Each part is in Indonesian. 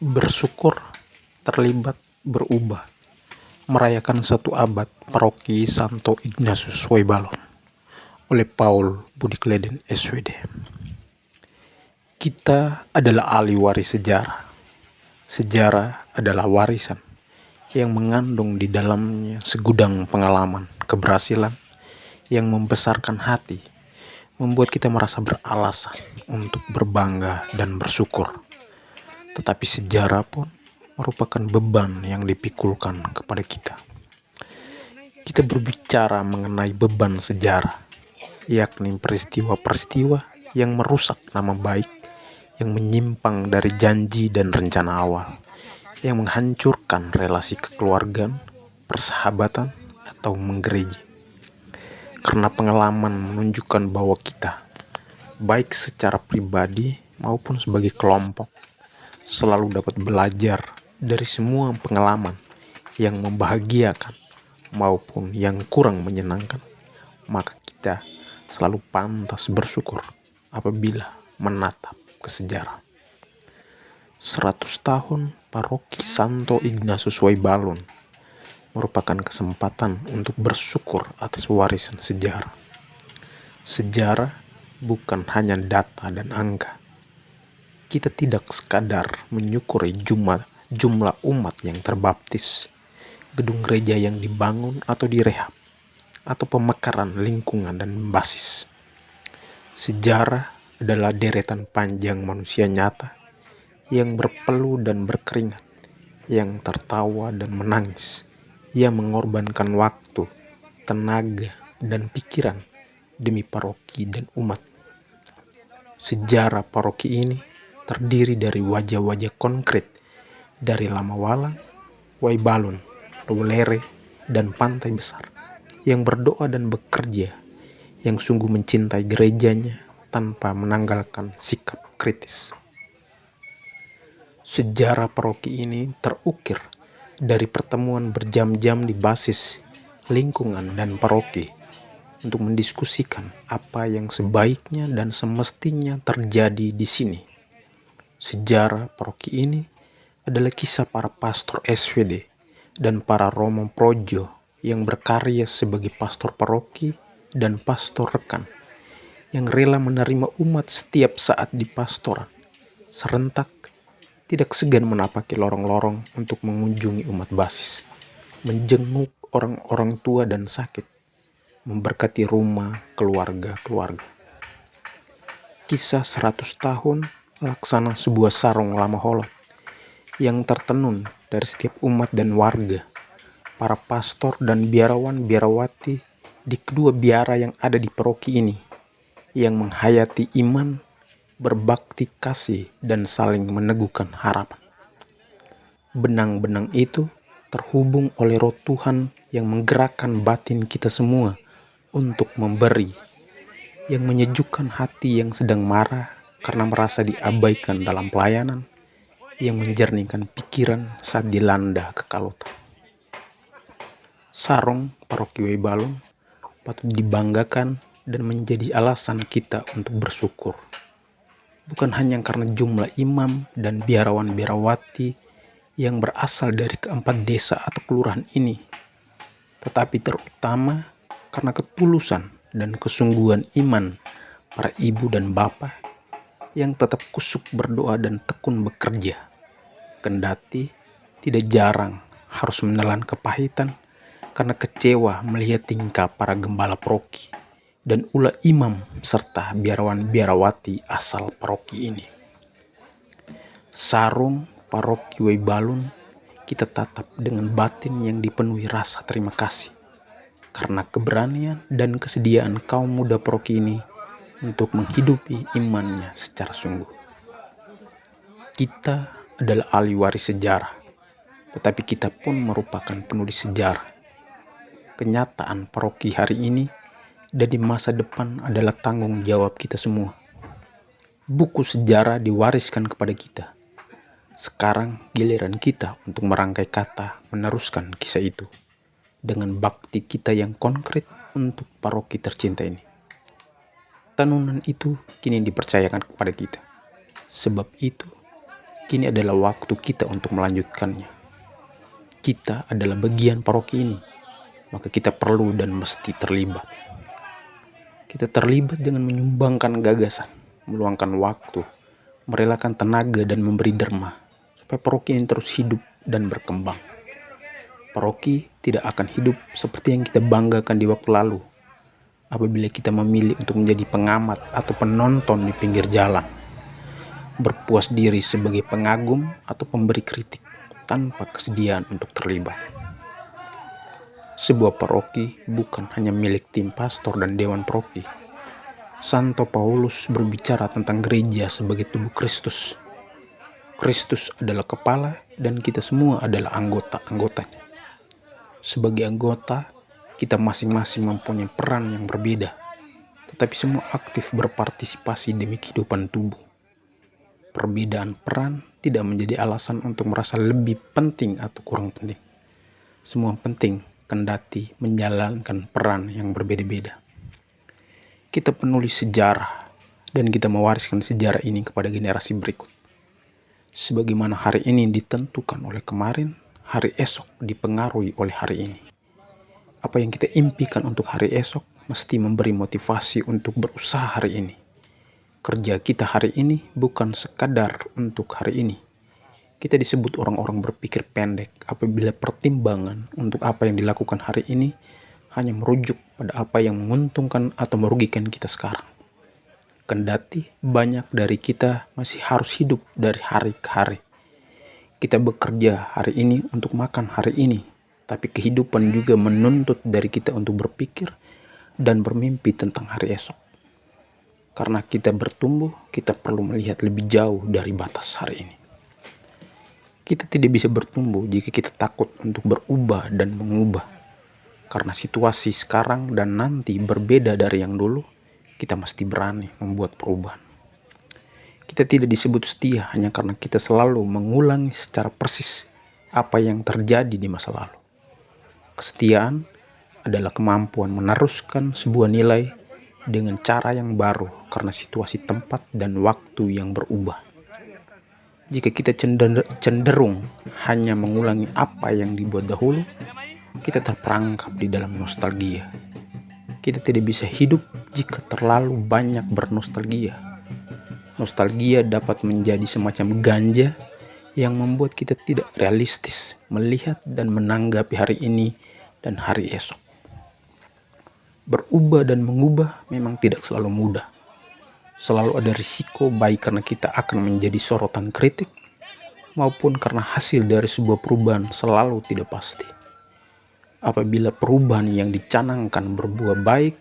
Bersyukur terlibat berubah merayakan satu abad Paroki Santo Ignatius Loyola oleh Paul Budi Kleden SWD. Kita adalah ahli waris sejarah. Sejarah adalah warisan yang mengandung di dalamnya segudang pengalaman, keberhasilan yang membesarkan hati, membuat kita merasa beralasan untuk berbangga dan bersyukur. Tetapi sejarah pun merupakan beban yang dipikulkan kepada kita. Kita berbicara mengenai beban sejarah, yakni peristiwa-peristiwa yang merusak nama baik, yang menyimpang dari janji dan rencana awal, yang menghancurkan relasi kekeluargaan, persahabatan, atau menggereja. Karena pengalaman menunjukkan bahwa kita, baik secara pribadi maupun sebagai kelompok, selalu dapat belajar dari semua pengalaman yang membahagiakan maupun yang kurang menyenangkan, maka kita selalu pantas bersyukur apabila menatap ke sejarah. 100 tahun Paroki Santo Ignatius Loyola merupakan kesempatan untuk bersyukur atas warisan sejarah. Sejarah bukan hanya data dan angka. Kita tidak sekadar menyukuri jumlah umat yang terbaptis, gedung gereja yang dibangun atau direhab, atau pemekaran lingkungan dan basis. Sejarah adalah deretan panjang manusia nyata yang berpeluh dan berkeringat, yang tertawa dan menangis, yang mengorbankan waktu, tenaga, dan pikiran demi paroki dan umat. Sejarah paroki ini terdiri dari wajah-wajah konkret dari Lamawalang, Waibalun, Lowlere, dan Pantai Besar yang berdoa dan bekerja, yang sungguh mencintai gerejanya tanpa menanggalkan sikap kritis. Sejarah paroki ini terukir dari pertemuan berjam-jam di basis, lingkungan, dan paroki untuk mendiskusikan apa yang sebaiknya dan semestinya terjadi di sini. Sejarah paroki ini adalah kisah para pastor SWD dan para romo projo yang berkarya sebagai pastor paroki dan pastor rekan, yang rela menerima umat setiap saat di pastoran, serentak, tidak segan menapaki lorong-lorong untuk mengunjungi umat basis, menjenguk orang-orang tua dan sakit, memberkati rumah keluarga-keluarga. Kisah 100 tahun laksana sebuah sarung lama holot yang tertenun dari setiap umat dan warga, para pastor dan biarawan-biarawati di kedua biara yang ada di paroki ini, yang menghayati iman, berbakti kasih, dan saling meneguhkan harapan. Benang-benang itu terhubung oleh roh Tuhan yang menggerakkan batin kita semua untuk memberi, yang menyejukkan hati yang sedang marah karena merasa diabaikan dalam pelayanan, yang menjernihkan pikiran saat dilanda kekalutan. Sarung Paroki Loyola patut dibanggakan dan menjadi alasan kita untuk bersyukur. Bukan hanya karena jumlah imam dan biarawan-biarawati yang berasal dari keempat desa atau kelurahan ini, tetapi terutama karena ketulusan dan kesungguhan iman para ibu dan bapak yang tetap kusuk berdoa dan tekun bekerja, kendati tidak jarang harus menelan kepahitan karena kecewa melihat tingkah para gembala paroki dan ulah imam serta biarawan-biarawati asal paroki ini. Sarung Paroki Loyola kita tatap dengan batin yang dipenuhi rasa terima kasih karena keberanian dan kesediaan kaum muda paroki ini untuk menghidupi imannya secara sungguh. Kita adalah ahli waris sejarah, tetapi kita pun merupakan penulis sejarah. Kenyataan paroki hari ini dan di masa depan adalah tanggung jawab kita semua. Buku sejarah diwariskan kepada kita. Sekarang giliran kita untuk merangkai kata meneruskan kisah itu dengan bakti kita yang konkret untuk paroki tercinta ini. Tenunan itu kini dipercayakan kepada kita. Sebab itu, Kini adalah waktu kita untuk melanjutkannya. Kita adalah bagian paroki ini, maka kita perlu dan mesti terlibat. Kita terlibat dengan menyumbangkan gagasan, meluangkan waktu, merelakan tenaga dan memberi derma, supaya paroki ini terus hidup dan berkembang. Paroki tidak akan hidup seperti yang kita banggakan di waktu lalu, apabila kita memilih untuk menjadi pengamat atau penonton di pinggir jalan, berpuas diri sebagai pengagum atau pemberi kritik tanpa kesediaan untuk terlibat. Sebuah paroki bukan hanya milik tim pastor dan dewan paroki. Santo Paulus berbicara tentang gereja sebagai tubuh Kristus. Kristus adalah kepala dan kita semua adalah anggota-anggotanya. Sebagai anggota, kita masing-masing mempunyai peran yang berbeda, tetapi semua aktif berpartisipasi demi kehidupan tubuh. Perbedaan peran tidak menjadi alasan untuk merasa lebih penting atau kurang penting. Semua penting, kendati menjalankan peran yang berbeda-beda. Kita penulis sejarah dan kita mewariskan sejarah ini kepada generasi berikut. Sebagaimana hari ini ditentukan oleh kemarin, hari esok dipengaruhi oleh hari ini. Apa yang kita impikan untuk hari esok mesti memberi motivasi untuk berusaha hari ini. Kerja kita hari ini bukan sekadar untuk hari ini. Kita disebut orang-orang berpikir pendek apabila pertimbangan untuk apa yang dilakukan hari ini hanya merujuk pada apa yang menguntungkan atau merugikan kita sekarang. Kendati banyak dari kita masih harus hidup dari hari ke hari. Kita bekerja hari ini untuk makan hari ini, tapi kehidupan juga menuntut dari kita untuk berpikir dan bermimpi tentang hari esok. Karena kita bertumbuh, kita perlu melihat lebih jauh dari batas hari ini. Kita tidak bisa bertumbuh jika kita takut untuk berubah dan mengubah. Karena situasi sekarang dan nanti berbeda dari yang dulu, kita mesti berani membuat perubahan. Kita tidak disebut setia hanya karena kita selalu mengulangi secara persis apa yang terjadi di masa lalu. Kesetiaan adalah kemampuan meneruskan sebuah nilai dengan cara yang baru karena situasi tempat dan waktu yang berubah. Jika kita cenderung hanya mengulangi apa yang dibuat dahulu, kita terperangkap di dalam nostalgia. Kita tidak bisa hidup jika terlalu banyak bernostalgia. Nostalgia dapat menjadi semacam ganja yang membuat kita tidak realistis melihat dan menanggapi hari ini dan hari esok. Berubah dan mengubah memang tidak selalu mudah. Selalu ada risiko baik karena kita akan menjadi sorotan kritik maupun karena hasil dari sebuah perubahan selalu tidak pasti. Apabila perubahan yang dicanangkan berbuah baik,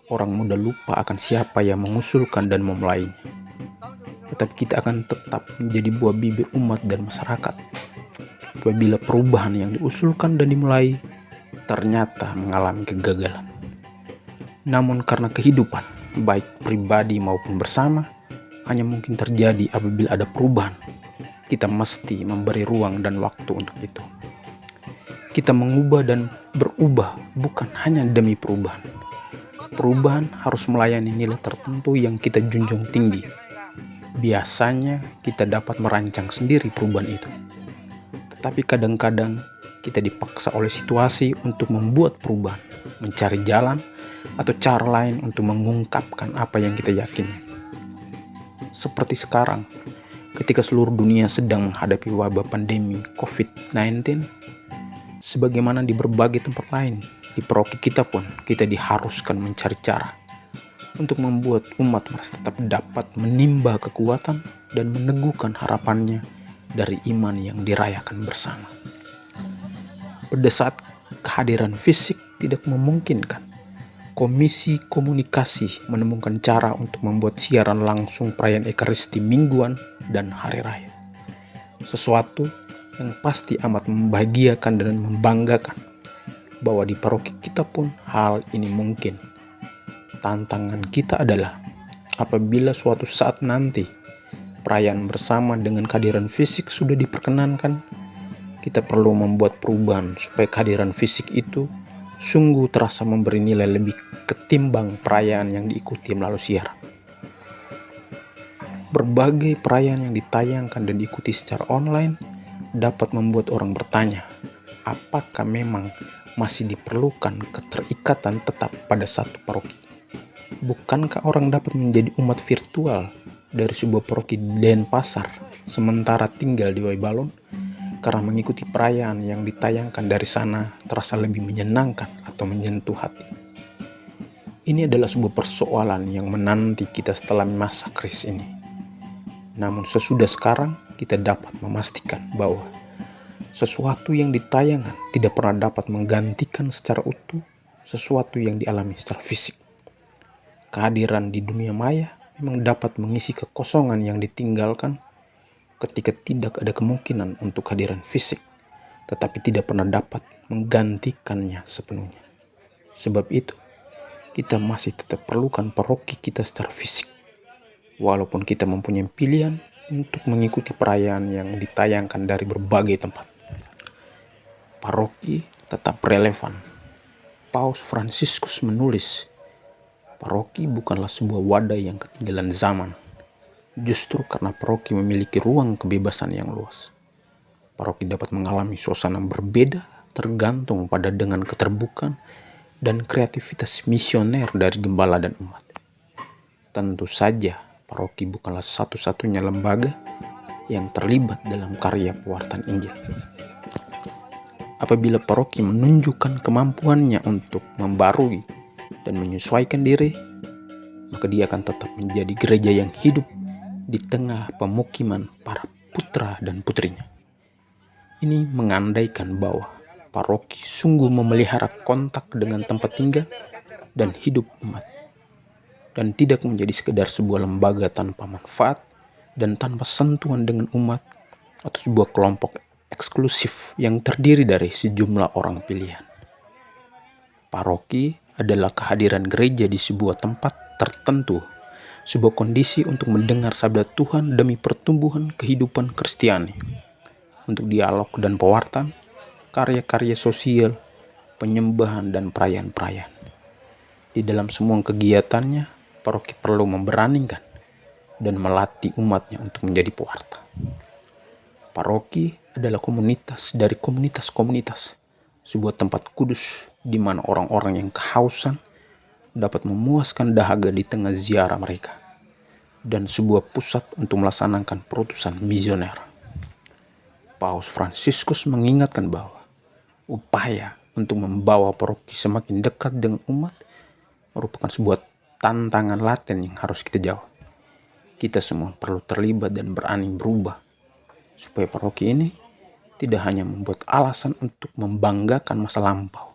orang mudah lupa akan siapa yang mengusulkan dan memulainya. Tetapi kita akan tetap menjadi buah bibir umat dan masyarakat. Apabila perubahan yang diusulkan dan dimulai ternyata mengalami kegagalan. Namun karena kehidupan, baik pribadi maupun bersama, hanya mungkin terjadi apabila ada perubahan. Kita mesti memberi ruang dan waktu untuk itu. Kita mengubah dan berubah bukan hanya demi perubahan. Perubahan harus melayani nilai tertentu yang kita junjung tinggi. Biasanya kita dapat merancang sendiri perubahan itu. Tetapi kadang-kadang kita dipaksa oleh situasi untuk membuat perubahan, mencari jalan atau cara lain untuk mengungkapkan apa yang kita yakini. Seperti sekarang, ketika seluruh dunia sedang menghadapi wabah pandemi COVID-19, sebagaimana di berbagai tempat lain, di paroki kita pun kita diharuskan mencari cara untuk membuat umat merasa tetap dapat menimba kekuatan dan meneguhkan harapannya dari iman yang dirayakan bersama. Pada saat kehadiran fisik tidak memungkinkan, Komisi Komunikasi menemukan cara untuk membuat siaran langsung perayaan Ekaristi mingguan dan hari raya. Sesuatu yang pasti amat membahagiakan dan membanggakan bahwa di paroki kita pun hal ini mungkin. Tantangan kita adalah apabila suatu saat nanti perayaan bersama dengan kehadiran fisik sudah diperkenankan, kita perlu membuat perubahan supaya kehadiran fisik itu sungguh terasa memberi nilai lebih ketimbang perayaan yang diikuti melalui siaran. Berbagai perayaan yang ditayangkan dan diikuti secara online dapat membuat orang bertanya, apakah memang masih diperlukan keterikatan tetap pada satu paroki? Bukankah orang dapat menjadi umat virtual dari sebuah paroki di Denpasar sementara tinggal di Waibalon? Karena mengikuti perayaan yang ditayangkan dari sana terasa lebih menyenangkan atau menyentuh hati. Ini adalah sebuah persoalan yang menanti kita setelah masa krisis ini. Namun sesudah sekarang kita dapat memastikan bahwa sesuatu yang ditayangkan tidak pernah dapat menggantikan secara utuh sesuatu yang dialami secara fisik. Kehadiran di dunia maya memang dapat mengisi kekosongan yang ditinggalkan ketika tidak ada kemungkinan untuk kehadiran fisik, tetapi tidak pernah dapat menggantikannya sepenuhnya. Sebab itu, kita masih tetap perlukan paroki kita secara fisik. Walaupun kita mempunyai pilihan untuk mengikuti perayaan yang ditayangkan dari berbagai tempat, paroki tetap relevan. Paus Fransiskus menulis, paroki bukanlah sebuah wadah yang ketinggalan zaman. Justru karena paroki memiliki ruang kebebasan yang luas, paroki dapat mengalami suasana berbeda tergantung pada dengan keterbukaan dan kreativitas misioner dari gembala dan umat. Tentu saja, paroki bukanlah satu-satunya lembaga yang terlibat dalam karya pewartaan Injil. Apabila paroki menunjukkan kemampuannya untuk membarui dan menyesuaikan diri, maka dia akan tetap menjadi gereja yang hidup di tengah pemukiman para putra dan putrinya. Ini mengandaikan bahwa paroki sungguh memelihara kontak dengan tempat tinggal dan hidup umat, dan tidak menjadi sekedar sebuah lembaga tanpa manfaat dan tanpa sentuhan dengan umat atau sebuah kelompok eksklusif yang terdiri dari sejumlah orang pilihan. Paroki adalah kehadiran gereja di sebuah tempat tertentu, sebuah kondisi untuk mendengar sabda Tuhan demi pertumbuhan kehidupan Kristiani, untuk dialog dan pewartaan, karya-karya sosial, penyembahan dan perayaan-perayaan. Di dalam semua kegiatannya, paroki perlu memberanikan dan melatih umatnya untuk menjadi pewarta. Paroki adalah komunitas dari komunitas-komunitas, sebuah tempat kudus di mana orang-orang yang kehausan dapat memuaskan dahaga di tengah ziarah mereka, dan sebuah pusat untuk melaksanakan perutusan misioner. Paus Fransiskus mengingatkan bahwa upaya untuk membawa paroki semakin dekat dengan umat merupakan sebuah tantangan laten yang harus kita jawab. Kita semua perlu terlibat dan berani berubah, supaya paroki ini tidak hanya membuat alasan untuk membanggakan masa lampau,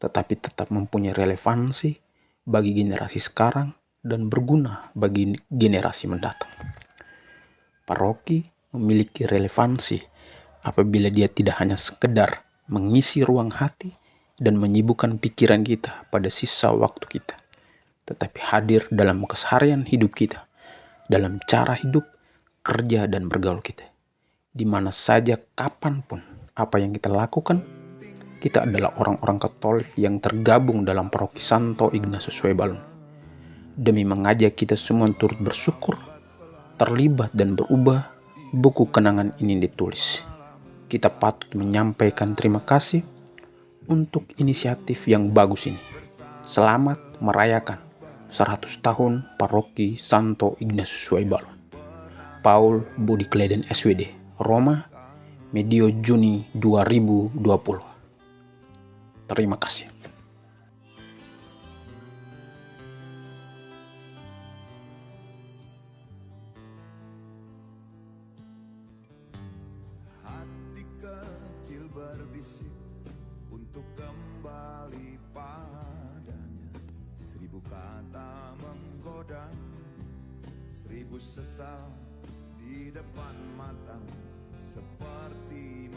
tetapi tetap mempunyai relevansi bagi generasi sekarang dan berguna bagi generasi mendatang. Paroki memiliki relevansi apabila dia tidak hanya sekedar mengisi ruang hati dan menyibukkan pikiran kita pada sisa waktu kita, tetapi hadir dalam keseharian hidup kita, dalam cara hidup, kerja, dan bergaul kita. Di mana saja, kapanpun, apa yang kita lakukan, kita adalah orang-orang Katolik yang tergabung dalam paroki Santo Ignatius Waibalon, demi mengajak kita semua turut bersyukur, terlibat dan berubah. Buku kenangan ini ditulis. Kita patut menyampaikan terima kasih untuk inisiatif yang bagus ini. Selamat merayakan 100 tahun paroki Santo Ignatius Waibalon. Paul Budi Kleden SWD, Roma, medio Juni 2020. Terima kasih. Hati kecil berbisik untuk kembali padanya. 1000 kata menggoda, 1000 sesal di depan mata, seperti